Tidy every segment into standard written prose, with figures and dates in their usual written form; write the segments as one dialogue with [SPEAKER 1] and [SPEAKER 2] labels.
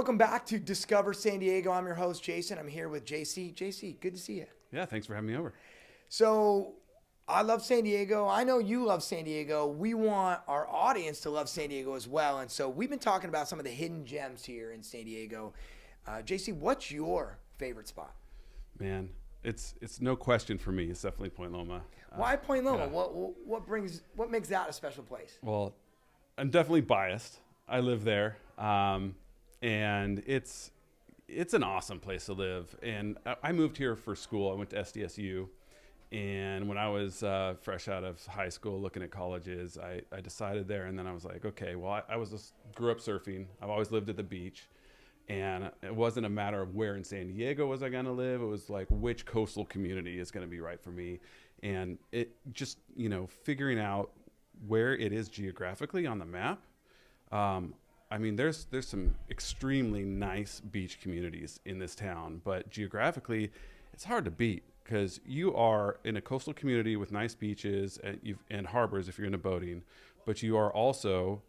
[SPEAKER 1] Welcome back to Discover San Diego. I'm your host, Jason. I'm here with JC. JC, good to see you.
[SPEAKER 2] Yeah, thanks for having me over.
[SPEAKER 1] So, I love San Diego. I know you love San Diego. We want our audience to love San Diego as well. And so we've been talking about some of the hidden gems here in San Diego. JC, what's your favorite spot?
[SPEAKER 2] Man, it's no question for me. It's definitely Point Loma.
[SPEAKER 1] Why Point Loma?
[SPEAKER 2] Yeah.
[SPEAKER 1] What makes that a special place?
[SPEAKER 2] Well, I'm definitely biased. I live there, and it's an awesome place to live. And I moved here for school. I went to SDSU. And when I was fresh out of high school looking at colleges, I decided there, and then I was like, okay, well, I grew up surfing. I've always lived at the beach, and it wasn't a matter of where in San Diego was I going to live. It was like, which coastal community is going to be right for me. And it just, figuring out where it is geographically on the map. I mean, there's some extremely nice beach communities in this town, but geographically, it's hard to beat. Because you are in a coastal community with nice beaches and harbors if you're into boating, but you are also,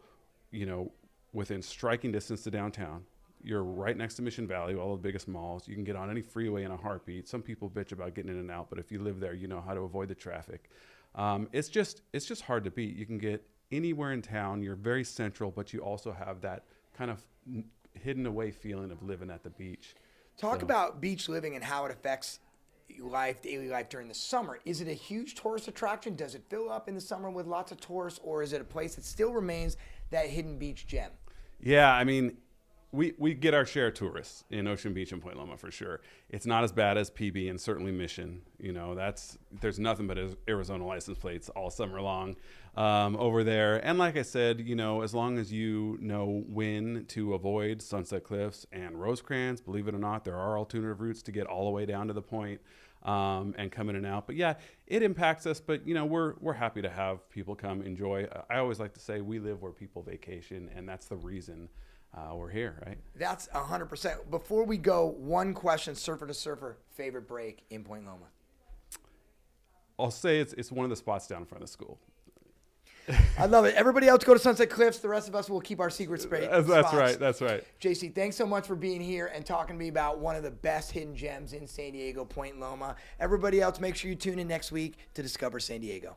[SPEAKER 2] within striking distance to downtown. You're right next to Mission Valley, all the biggest malls. You can get on any freeway in a heartbeat. Some people bitch about getting in and out, but if you live there, you know how to avoid the traffic. It's just hard to beat. You can get anywhere in town. You're very central, but you also have that kind of hidden away feeling of living at the beach.
[SPEAKER 1] Talk about beach living and how it affects daily life during the summer. Is it a huge tourist attraction? Does it fill up in the summer with lots of tourists, or is it a place that still remains that hidden beach gem?
[SPEAKER 2] Yeah, I mean, we get our share of tourists in Ocean Beach and Point Loma for sure. It's not as bad as PB and certainly Mission. There's nothing but Arizona license plates all summer long over there. And like I said, as long as you know when to avoid Sunset Cliffs and Rosecrans, believe it or not, there are alternative routes to get all the way down to the point and come in and out. But yeah, it impacts us, but we're happy to have people come enjoy. I always like to say we live where people vacation, and that's the reason we're here, right?
[SPEAKER 1] That's 100%. Before we go, one question, surfer to surfer, favorite break in Point Loma?
[SPEAKER 2] I'll say it's one of the spots down in front of the school.
[SPEAKER 1] I love it. Everybody else go to Sunset Cliffs. The rest of us will keep our secret spots.
[SPEAKER 2] That's right. That's right.
[SPEAKER 1] JC, thanks so much for being here and talking to me about one of the best hidden gems in San Diego, Point Loma. Everybody else, make sure you tune in next week to Discover San Diego.